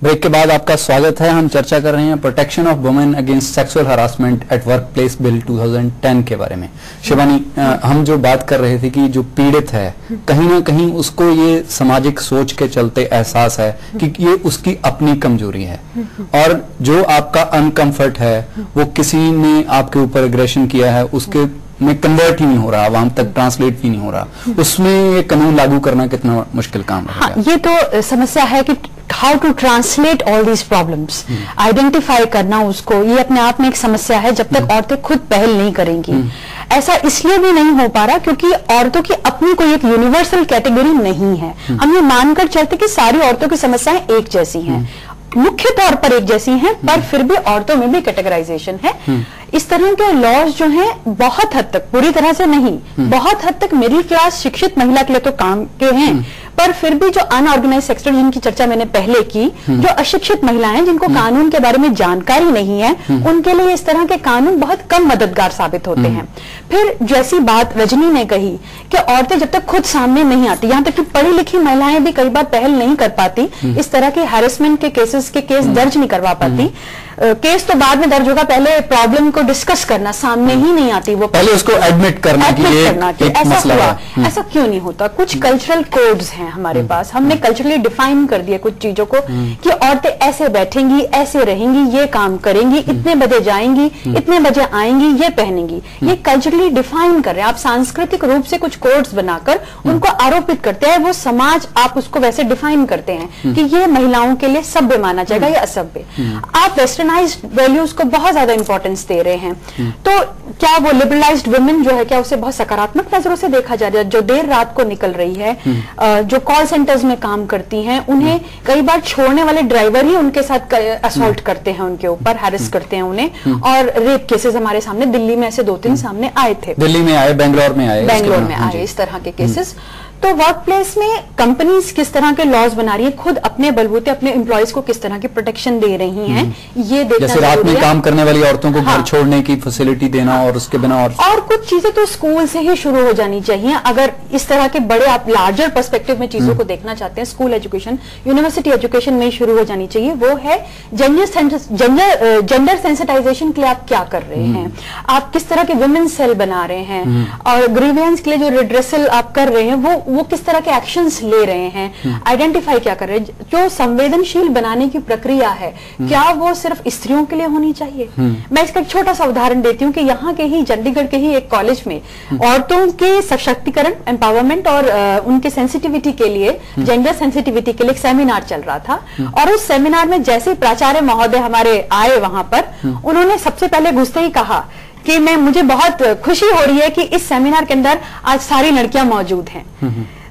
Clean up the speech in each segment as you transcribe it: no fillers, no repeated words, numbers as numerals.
Break के बाद आपका स्वागत है। हम चर्चा कर रहे हैं protection of women against sexual harassment at work place bill 2010 के बारे में। शिवानी, हम जो बात कर रहे थे कि जो पीड़ित है कहीं ना कहीं उसको ये सामाजिक सोच के चलते एहसास है कि ये उसकी अपनी कमजोरी है और जो आपका अनकंफर्ट है वो किसी ने आपके ऊपर एग्रेशन किया है उसके में कन्वर्ट ही नहीं हो रहा, आवाम तक ट्रांसलेट भी नहीं हो रहा, उसमें ये कानून लागू करना कितना मुश्किल काम है। हाँ, ये तो समस्या है कि how to translate all these problems, identify करना उसको, ये अपने आप में एक समस्या है जब तक औरतें खुद पहल नहीं करेंगी। ऐसा इसलिए भी नहीं हो पा रहा क्योंकि औरतों की अपनी कोई एक यूनिवर्सल कैटेगरी नहीं है। हम ये मानकर चलते कि सारी औरतों की समस्याएं एक जैसी हैं, मुख्य तौर पर एक जैसी हैं, पर फिर भी औरतों में भी कैटेगराइजेशन है। इस तरह के लॉज जो हैं बहुत हद तक, पूरी तरह से नहीं, बहुत हद तक मिडिल क्लास शिक्षित महिला के लिए तो काम के हैं, पर फिर भी जो अनऑर्गेनाइज सेक्टर जिनकी चर्चा मैंने पहले की, जो अशिक्षित महिलाएं जिनको कानून के बारे में जानकारी नहीं है, उनके लिए इस तरह के कानून बहुत कम मददगार साबित होते हैं। फिर जैसी बात रजनी ने कही कि औरतें जब तक खुद सामने नहीं आती, यहाँ तक कि पढ़ी लिखी महिलाएं भी कई बार पहल नहीं कर पाती, इस तरह के हैरेसमेंट के केसेस के केस दर्ज नहीं करवा पाती। केस तो बाद में दर्ज होगा, पहले प्रॉब्लम को डिस्कस करना, सामने ही नहीं आती, वो पहले उसको एडमिट करना कि ऐसा हुआ। ऐसा क्यों नहीं होता? कुछ कल्चरल कोड्स हैं हमारे पास, हमने कल्चरली डिफाइन कर दिया कुछ चीजों को कि औरतें ऐसे बैठेंगी, ऐसे रहेंगी, ये काम करेंगी, इतने बजे जाएंगी, इतने बजे आएंगी, ये पहनेंगी, ये कल्चरली डिफाइन कर रहे हैं। आप सांस्कृतिक रूप से कुछ कोड्स बनाकर उनको आरोपित करते हैं, वो समाज आप उसको वैसे डिफाइन करते हैं कि ये महिलाओं के लिए सभ्य माना जाएगा या असभ्य। आप वेस्टर्नाइज्ड वैल्यूज को बहुत ज्यादा इंपॉर्टेंस दे रहे हैं, तो क्या वो लिबरलाइज्ड वुमेन जो है, क्या उसे बहुत सकारात्मक नजरों से देखा जा रहा है? जो देर रात को निकल रही है, जो कॉल सेंटर्स में काम करती हैं, उन्हें कई बार छोड़ने वाले ड्राइवर ही उनके साथ असॉल्ट करते हैं, उनके ऊपर हैरेस करते हैं उन्हें, और रेप केसेस हमारे सामने दिल्ली में ऐसे 2-3 सामने आए थे, दिल्ली में आए, बेंगलोर में आए इस तरह के केसेस। तो वर्क प्लेस में कंपनीज किस तरह के लॉज बना रही है, खुद अपने बलबूते अपने एम्प्लॉयज को किस तरह की प्रोटेक्शन दे रही हैं, ये देखना जैसे रात में काम करने वाली औरतों को घर छोड़ने की फैसिलिटी देना, और उसके बिना और कुछ चीजें तो स्कूल से ही शुरू हो जानी चाहिए। अगर इस तरह के बड़े आप लार्जर पर्सपेक्टिव में चीजों को देखना चाहते हैं, स्कूल एजुकेशन, यूनिवर्सिटी एजुकेशन में शुरू हो जानी चाहिए। वो है जेंडर सेंसिटाइजेशन के लिए आप क्या कर रहे हैं, आप किस तरह के वुमेन सेल बना रहे हैं, और ग्रीवियंस के लिए जो रिड्रेसल आप कर रहे हैं वो किस तरह के एक्शंस ले रहे हैं, आइडेंटिफाई क्या कर रहे हैं। जो संवेदनशील बनाने की प्रक्रिया है, क्या वो सिर्फ स्त्रियों के लिए होनी चाहिए? मैं इसका एक छोटा सा उदाहरण देती हूँ कि यहाँ के ही चंडीगढ़ के ही एक कॉलेज में औरतों के सशक्तिकरण, एम्पावरमेंट और उनके सेंसिटिविटी के लिए, जेंडर सेंसिटिविटी के लिए एक सेमिनार चल रहा था, और उस सेमिनार में जैसे प्राचार्य महोदय हमारे आए वहां पर, उन्होंने सबसे पहले घुसते ही कहा कि मुझे बहुत खुशी हो रही है कि इस सेमिनार के अंदर आज सारी लड़कियां मौजूद हैं।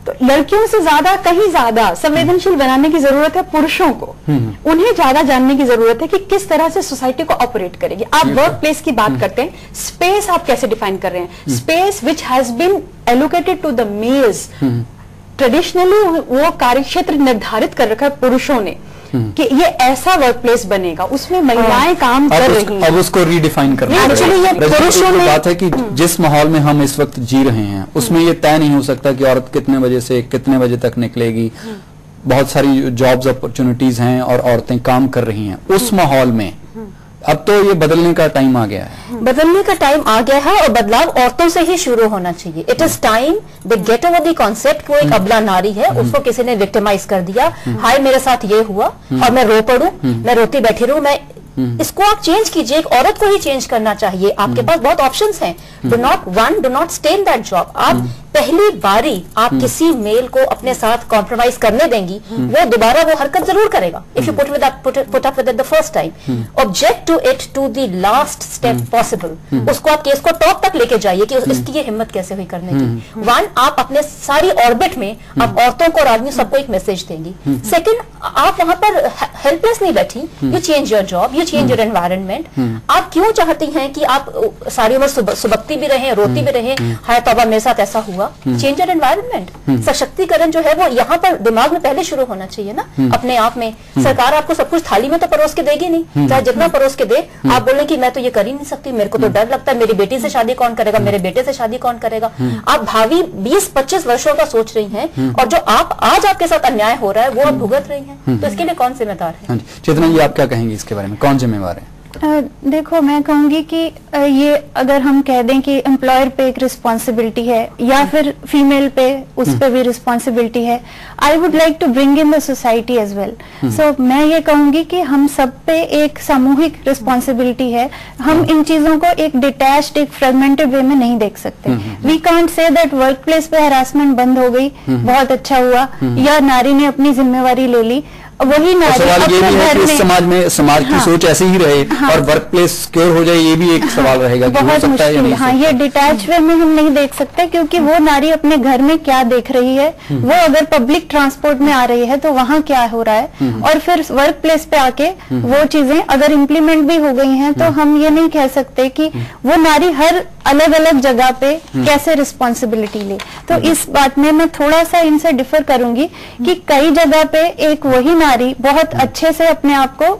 तो लड़कियों से ज्यादा, कहीं ज्यादा संवेदनशील बनाने की जरूरत है पुरुषों को, उन्हें ज्यादा जानने की जरूरत है कि किस तरह से सोसाइटी को ऑपरेट करेगी। आप वर्क प्लेस की बात करते हैं, स्पेस आप कैसे डिफाइन कर रहे हैं? Space which has been allocated to the males, traditionally वो कार्यक्षेत्र निर्धारित कर रखा है पुरुषों ने कि ये ऐसा वर्क प्लेस बनेगा, उसमें महिलाएं काम कर रही हैं। अब उसको रीडिफाइन करना है। एक्चुअली ये पुरुषों ने, बात है कि जिस माहौल में हम इस वक्त जी रहे हैं उसमें ये तय नहीं हो सकता कि औरत कितने बजे से कितने बजे तक निकलेगी। बहुत सारी जॉब्स अपॉर्चुनिटीज हैं और औरतें काम कर रही हैं उस माहौल में। अब तो ये बदलने का टाइम आ गया है, बदलने का टाइम आ गया है, और बदलाव औरतों से ही शुरू होना चाहिए। It is time they get over the concept. वो एक अबला नारी है, उसको किसी ने विक्टिमाइज कर दिया, हाय मेरे साथ ये हुआ और मैं रो पड़ूं, मैं रोती बैठी रहूं, मैं इसको आप चेंज कीजिए। एक औरत को ही चेंज करना चाहिए। आपके पास बहुत ऑप्शंस हैं। Do not stay in that job. आप पहली बारी आप किसी मेल को अपने साथ कॉम्प्रोमाइज करने देंगी, वो दोबारा वो हरकत जरूर करेगा। If you put up with the first time, object to it to the last step possible. उसको आप केस को टॉप तक लेके जाइए कि इसकी ये हिम्मत कैसे हुई करने की। वन, आप अपने सारी ऑर्बिट में आप औरतों को और आदमी सबको एक मैसेज देंगी। सेकंड, आप वहां पर हेल्पलेस नहीं बैठी। You change your job, you change your environment. आप क्यों चाहती हैं कि आप सारी उम्र सुबकती भी रहे, रोती भी रहे, हाय तौबा मेरे साथ ऐसा हुआ, होगा? Change your environment. सशक्तिकरण जो है वो यहाँ पर दिमाग में पहले शुरू होना चाहिए ना, अपने आप में। सरकार आपको सब कुछ थाली में तो परोस के देगी नहीं, चाहे जितना परोस के दे। आप बोले कि मैं तो ये कर ही नहीं सकती, मेरे को तो डर लगता है, मेरी बेटी से शादी कौन करेगा, मेरे बेटे से शादी कौन करेगा। आप भावी 20-25 वर्षों का सोच रही हैं, और जो आप आज आपके साथ अन्याय हो रहा है वो आप भुगत रही हैं, तो इसके लिए कौन जिम्मेदार है? चेतना जी, आप क्या कहेंगे इसके बारे में, कौन जिम्मेवार है? देखो, मैं कहूंगी कि ये अगर हम कह दें कि एम्प्लॉयर पे एक रिस्पॉन्सिबिलिटी है या फिर फीमेल पे, उस पे भी रिस्पॉन्सिबिलिटी है, I would like to bring in the society as well. So मैं ये कहूंगी कि हम सब पे एक सामूहिक रिस्पॉन्सिबिलिटी है। हम इन चीजों को एक डिटैच्ड, एक फ्रेगमेंटेड वे में नहीं देख सकते। We can't say that work place पे हरासमेंट बंद हो गई, बहुत अच्छा हुआ, या नारी ने अपनी जिम्मेवारी ले ली, वही नारी सवाल ये भी है कि इस समाज में समाज की सोच ऐसी ही रहे और वर्क प्लेस सिक्योर हो जाए, ये भी एक सवाल रहेगा कि हो सकता है या नहीं। हाँ, ये डिटैच वे में हम नहीं देख सकते, क्योंकि वो नारी अपने घर में क्या देख रही है, वो अगर पब्लिक ट्रांसपोर्ट में आ रही है तो वहाँ क्या हो रहा है, और फिर वर्क प्लेस पे आके वो चीजें अगर इम्प्लीमेंट भी हो गई हैं, तो हम ये नहीं कह सकते कि वो नारी हर अलग अलग जगह पे कैसे रिस्पॉन्सिबिलिटी ले। तो इस बात में मैं थोड़ा सा इनसे डिफर करूंगी कि कई जगह पे एक वही नारी बहुत अच्छे से अपने आप को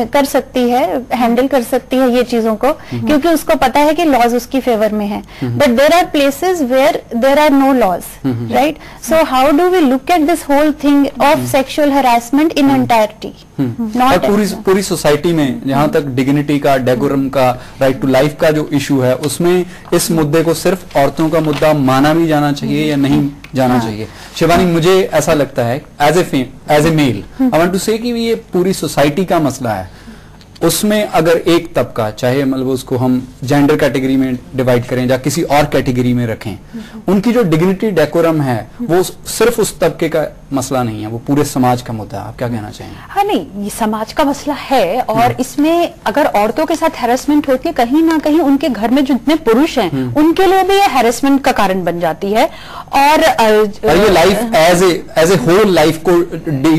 कर सकती है, हैंडल कर सकती है ये चीजों को, क्योंकि उसको पता है कि लॉज उसकी फेवर में है। But there are places where there are no laws, right? So how do we look at this whole thing of sexual harassment in entirety? और पूरी सोसाइटी में जहां तक डिग्निटी का, डेकोरम का, राइट टू लाइफ का जो इशू है, उसमें इस मुद्दे को सिर्फ औरतों का मुद्दा माना भी जाना चाहिए या नहीं जाना चाहिए? शिवानी, मुझे ऐसा लगता है as a male I want to say कि ये पूरी सोसाइटी का मसला है। उसमें अगर एक तबका, चाहे मतलब उसको हम जेंडर कैटेगरी में डिवाइड करें या किसी और कैटेगरी में रखें, उनकी जो डिग्निटी, डेकोरम है, वो सिर्फ उस तबके का मसला नहीं है, वो पूरे समाज का मुद्दा है। आप क्या कहना चाहेंगे? हाँ, नहीं, ये समाज का मसला है, और इसमें अगर औरतों के साथ हैरेसमेंट होती है, कहीं ना कहीं उनके घर में जो जितने पुरुष हैं उनके लिए भी ये हैरेसमेंट का कारण बन जाती है। और ये life as a whole life को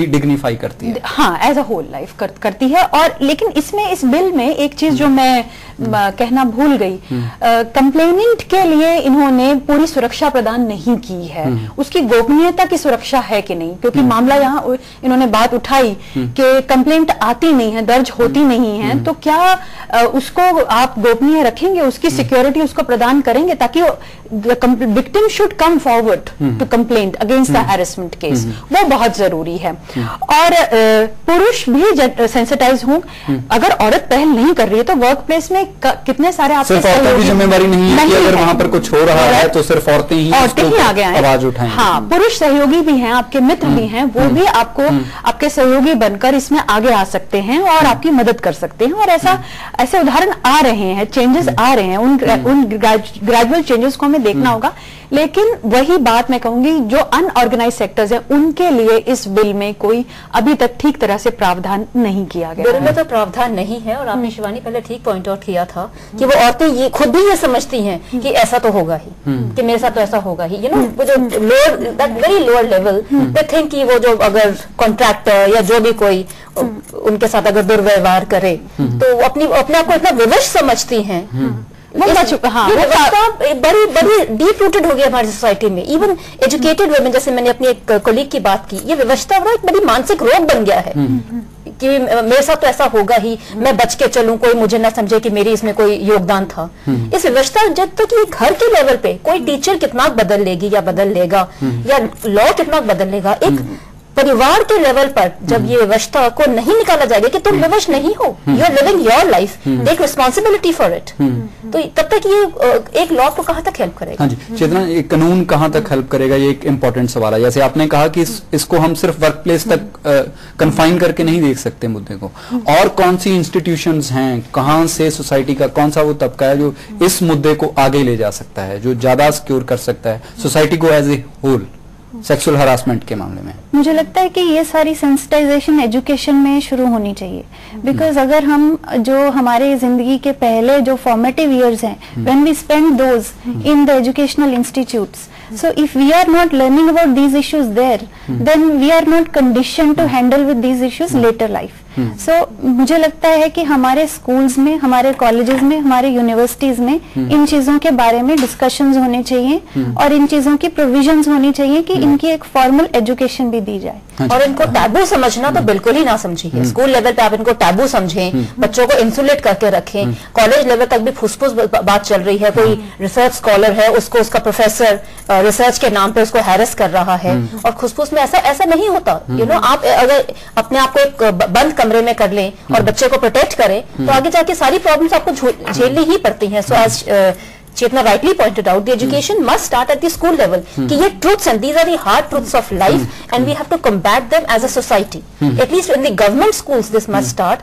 डिग्निफाई करती है। हाँ, एज अ होल लाइफ करती है। और लेकिन इसमें, इस बिल में एक चीज जो मैं कहना भूल गई, कंप्लेनेंट के लिए इन्होंने पूरी सुरक्षा प्रदान नहीं की है। उसकी गोपनीयता की सुरक्षा है कि नहीं, क्योंकि मामला यहाँ इन्होंने बात उठाई कि कंप्लेंट आती नहीं है, दर्ज होती नहीं है, तो क्या उसको आप गोपनीय रखेंगे, उसकी सिक्योरिटी उसको प्रदान करेंगे, ताकि victim should come forward to complaint against the harassment case, वो बहुत जरूरी है। और पुरुष भी सेंसिटाइज हों। अगर औरत पहल नहीं कर रही है तो वर्क प्लेस में कितने सारे आपके सिर्फ औरतों की जिम्मेवारी नहीं है कि अगर वहां पर कुछ हो रहा है तो सिर्फ औरतें ही आगे आए, आवाज उठाएं। हाँ, पुरुष सहयोगी भी हैं, आपके मित्र भी हैं, वो भी आपको आपके सहयोगी बनकर इसमें आगे आ सकते हैं और आपकी मदद कर सकते हैं। और ऐसे उदाहरण आ रहे हैं, चेंजेस आ रहे हैं, उन ग्रेजुअल चेंजेस को हमें देखना होगा। लेकिन वही बात मैं कहूंगी, जो अनऑर्गेनाइज सेक्टर्स हैं उनके लिए इस बिल में कोई अभी तक ठीक तरह से प्रावधान नहीं किया गया। बिल में तो प्रावधान नहीं है, और आपने शिवानी पहले ठीक पॉइंट आउट किया था कि वो औरतें ये खुद भी ये समझती हैं कि ऐसा तो होगा ही, कि मेरे साथ तो ऐसा होगा ही। वो जो lower, that very lower level, they think कि वो जो अगर कॉन्ट्रैक्टर या जो भी कोई उनके साथ अगर दुर्व्यवहार करे तो अपने आप को इतना विवश समझती हैं। बड़ी डीप रूटेड हो गया हमारी सोसाइटी में। इवन एजुकेटेड वुमेन, जैसे मैंने अपनी एक कोलीग की बात की, ये विवशता एक बड़ी मानसिक रोग बन गया है कि मेरे साथ तो ऐसा होगा ही, मैं बच के चलूं, कोई मुझे ना समझे कि मेरी इसमें कोई योगदान था। इस विवशता, जब तक ये घर के लेवल पे कोई टीचर कितना बदल लेगी या बदल लेगा, या लॉ कितना बदल लेगा, एक परिवार के लेवल पर जब ये विवशता को नहीं निकाला जाएगा कि तुम विवश नहीं हो, you are living your life, take responsibility for it, तो तब तक ये एक लॉ को कहां तक हेल्प करेगा? हाँ जी, चेतना, एक कानून कहां तक हेल्प करेगा, ये एक इम्पोर्टेंट सवाल है। जैसे आपने कहा कि इसको हम सिर्फ वर्क प्लेस तक कन्फाइन करके नहीं देख सकते मुद्दे को, और कौन सी इंस्टीट्यूशंस हैं, कहां से सोसाइटी का कौन सा वो तबका है जो इस मुद्दे को आगे ले जा सकता है, जो ज्यादा सिक्योर कर सकता है सोसाइटी को as a whole sexual harassment के मामले में? मुझे लगता है कि ये सारी सेंसिटाइजेशन एजुकेशन में शुरू होनी चाहिए। बिकॉज अगर हम जो हमारे जिंदगी के पहले जो फॉर्मेटिव ईयर्स हैं, when we spend those in the educational institutes, so if we are not learning about these issues there, then we are not conditioned to handle with these issues later life. सो मुझे लगता है कि हमारे schools में, हमारे colleges में, हमारे universities में इन चीजों के बारे में डिस्कशंस होने चाहिए और इन चीजों की प्रोविजंस होनी चाहिए कि इनकी एक फॉर्मल एजुकेशन भी दी जाए। और इनको टैबू समझना तो बिल्कुल ही ना समझिए। स्कूल लेवल पे आप इनको टैबू समझें, बच्चों को इंसुलेट करके रखें। कॉलेज लेवल तक भी फुसफुस बात चल रही है, कोई रिसर्च स्कॉलर है, उसको उसका प्रोफेसर रिसर्च के नाम पे उसको हैरेस कर रहा है, और खुसफुस में ऐसा नहीं होता। आप अगर अपने आप को एक बंद कमरे में कर लें और बच्चे को प्रोटेक्ट करें तो आगे जाके सारी प्रॉब्लम्स आपको झेलनी ही पड़ती हैं। So as Chetna rightly pointed out, the education must start at the school level. कि ये truths and these are the hard truths of life, and we have to combat them as a society. At least in the government schools, this must start.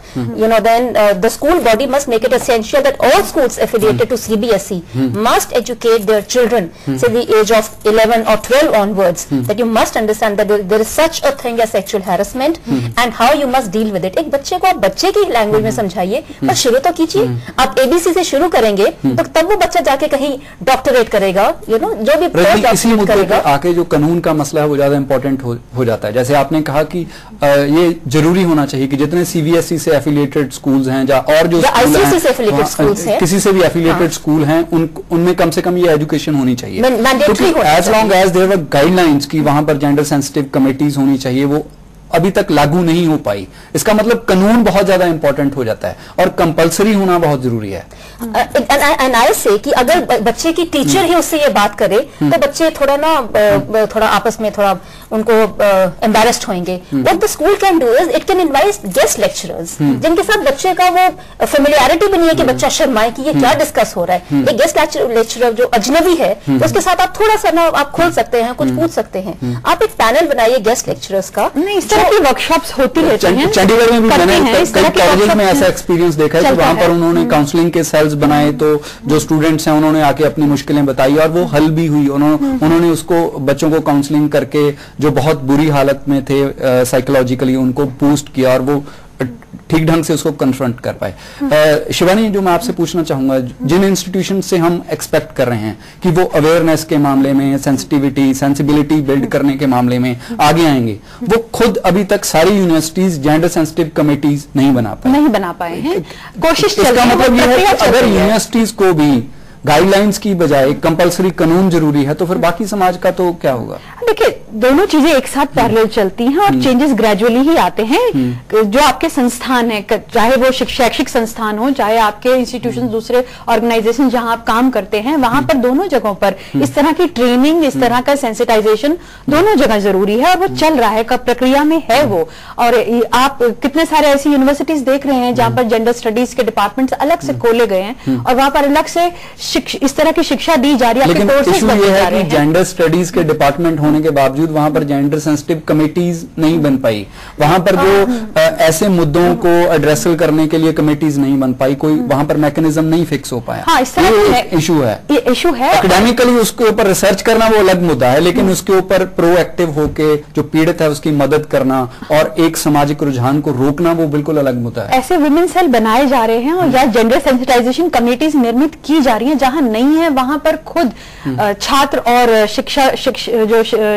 Then the school body must make it essential that all schools affiliated to CBSE must educate their children, say the age of 11 or 12 onwards, that you must understand that there is such a thing as sexual harassment and how you must deal with it. एक बच्चे को आप बच्चे की language में समझाइए, पर शुरू तो कीजिए। आप ABC से शुरू करेंगे तो तब वो बच्चा जाके कहीं डॉक्टरेट करेगा, जो भी इसी मुद्दे पर आके जो कानून का मसला है वो ज्यादा इंपॉर्टेंट हो जाता है। जैसे आपने कहा कि ये जरूरी होना चाहिए कि जितने CBSE से एफिलिएटेड स्कूल्स हैं और जो ICSE से एफिलिएटेड स्कूल्स हैं, किसी से भी एफिलिएटेड स्कूल हैं, उनमें कम से कम ये एजुकेशन होनी चाहिए। As long as there were guidelines की वहां पर जेंडर सेंसिटिव कमेटीज होनी चाहिए, वो अभी तक लागू नहीं हो पाई। इसका मतलब कानून बहुत ज्यादा इंपॉर्टेंट हो जाता है और कंपलसरी होना बहुत जरूरी है। एंड आई से कि अगर बच्चे की टीचर ही उससे ये बात करे तो बच्चे थोड़ा आपस में थोड़ा उनको एम्बैरेस्ड होंगे। What the school can do is it can invite guest lecturers जिनके साथ बच्चे का वो फेमिलियरिटी भी नहीं है कि बच्चा शर्माए कि ये क्या डिस्कस हो रहा है। एक गेस्ट लेक्चरर जो अजनबी है उसके साथ आप थोड़ा सा ना आप खोल सकते हैं, कुछ पूछ सकते हैं। आप एक पैनल बनाइए गेस्ट लेक्चरर्स का। की वर्कशॉप्स होती रहती हैं। चंडीगढ़ में भी मैंने कई कॉलेज में ऐसा एक्सपीरियंस देखा है कि वहां पर उन्होंने काउंसलिंग के सेल्स बनाए, तो जो स्टूडेंट्स हैं उन्होंने आके अपनी मुश्किलें बताई और वो हल भी हुई। उन्होंने उसको बच्चों को काउंसलिंग करके जो बहुत बुरी हालत में थे साइकोलॉजिकली उनको बूस्ट किया और वो ठीक ढंग से उसको कन्फ्रंट कर पाए। शिवानी, जो मैं आपसे पूछना चाहूंगा, जिन इंस्टीट्यूशन से हम एक्सपेक्ट कर रहे हैं कि वो अवेयरनेस के मामले में, सेंसिबिलिटी बिल्ड करने के मामले में आगे आएंगे, वो खुद अभी तक सारी यूनिवर्सिटीज जेंडर सेंसिटिव कमेटीज नहीं बना पाए हैं। कोशिश चल रही है। इसका मतलब ये है कि अगर यूनिवर्सिटीज को भी गाइडलाइंस की बजाय कंपलसरी कानून जरूरी है तो फिर बाकी समाज का तो क्या होगा? देखिए, दोनों चीजें एक साथ पैरेलल चलती हैं और चेंजेस ग्रेजुअली ही आते हैं। जो आपके संस्थान है, चाहे वो शैक्षिक संस्थान हो, चाहे आपके इंस्टीट्यूशन, दूसरे ऑर्गेनाइजेशन जहां आप काम करते हैं, वहां पर दोनों जगहों पर इस तरह की ट्रेनिंग, इस तरह का सेंसिटाइजेशन दोनों जगह जरूरी है और वो चल रहा है, कब प्रक्रिया में है वो। और आप कितने सारे ऐसी यूनिवर्सिटीज देख रहे हैं जहां पर जेंडर स्टडीज के डिपार्टमेंट अलग से खोले गए हैं और वहां पर अलग से इस तरह की शिक्षा दी जा रही है। लेकिन इशू ये है कि जेंडर स्टडीज के डिपार्टमेंट होने के बावजूद वहां पर जेंडर सेंसिटिव कमेटीज नहीं बन पाई। वहां पर जो ऐसे मुद्दों को एड्रेसल करने के लिए कमेटीज नहीं बन पाई, कोई वहां पर मैकेनिज्म नहीं फिक्स हो पाया। हाँ, इस तरह इशू है। ये इशू है। एकेडमिकली उसके ऊपर रिसर्च करना वो अलग मुद्दा है, लेकिन उसके ऊपर प्रोएक्टिव होके जो पीड़ित है उसकी मदद करना और एक सामाजिक रुझान को रोकना वो बिल्कुल अलग मुद्दा है। ऐसे वुमेन सेल बनाए जा रहे हैं और या जेंडर सेंसिटाइजेशन कमेटीज निर्मित की जा रही हैं। जहां नहीं है वहां पर खुद छात्र और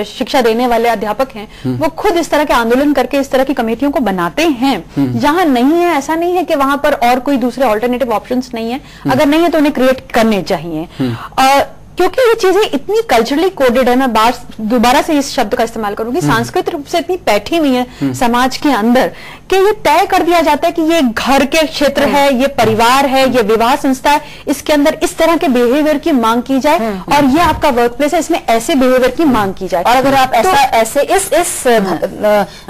शिक्षा देने वाले अध्यापक हैं वो खुद इस तरह के आंदोलन करके इस तरह की कमेटियों को बनाते हैं। जहां नहीं है, ऐसा नहीं है कि वहां पर और कोई दूसरे ऑल्टरनेटिव ऑप्शंस नहीं है। अगर नहीं है तो उन्हें क्रिएट करने चाहिए। क्योंकि ये चीजें इतनी कल्चरली कोडेड है, मैं दोबारा से इस शब्द का इस्तेमाल करूंगी, सांस्कृतिक रूप से इतनी बैठी हुई है समाज के अंदर कि ये तय कर दिया जाता है कि ये घर के क्षेत्र है, ये परिवार है, ये विवाह संस्था है, इसके अंदर इस तरह के बिहेवियर की मांग की जाए और ये आपका वर्क प्लेस है, इसमें ऐसे बिहेवियर की मांग की जाए। और अगर आप ऐसे इस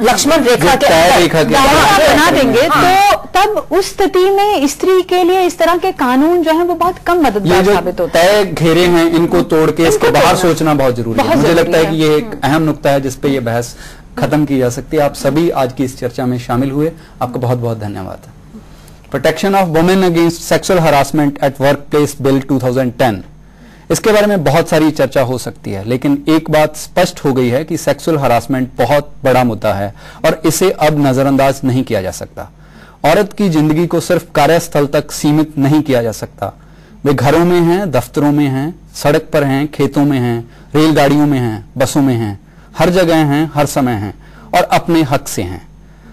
लक्ष्मण रेखा के बना देंगे तो तब उस स्थिति में स्त्री के लिए इस तरह के कानून जो है वो बहुत कम मददगार साबित होते हैं। तय घेरे हैं, इनको तोड़ के इसके बाहर सोचना बहुत जरूरी है। मुझे लगता है कि ये एक अहम नुक्ता है जिसपे ये बहस खत्म की जा सकती है। आप सभी आज की इस चर्चा में शामिल हुए, आपका बहुत बहुत धन्यवाद। Protection of women against sexual harassment at work place bill 2010, इसके बारे में बहुत सारी चर्चा हो सकती है, लेकिन एक बात स्पष्ट हो गई है कि सेक्सुअल हरासमेंट बहुत बड़ा मुद्दा है और इसे अब नजरअंदाज नहीं किया जा सकता। औरत की जिंदगी को सिर्फ कार्यस्थल तक सीमित नहीं किया जा सकता। वे घरों में हैं, दफ्तरों में हैं, सड़क पर हैं, खेतों में हैं, रेलगाड़ियों में हैं, बसों में हैं, हर जगह हैं, हर समय हैं और अपने हक से हैं।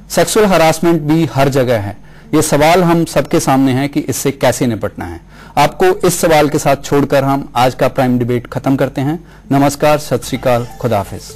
सेक्सुअल हरासमेंट भी हर जगह है। ये सवाल हम सबके सामने है कि इससे कैसे निपटना है। आपको इस सवाल के साथ छोड़कर हम आज का प्राइम डिबेट खत्म करते हैं। नमस्कार, सत श्री अकाल, खुदा हाफिज।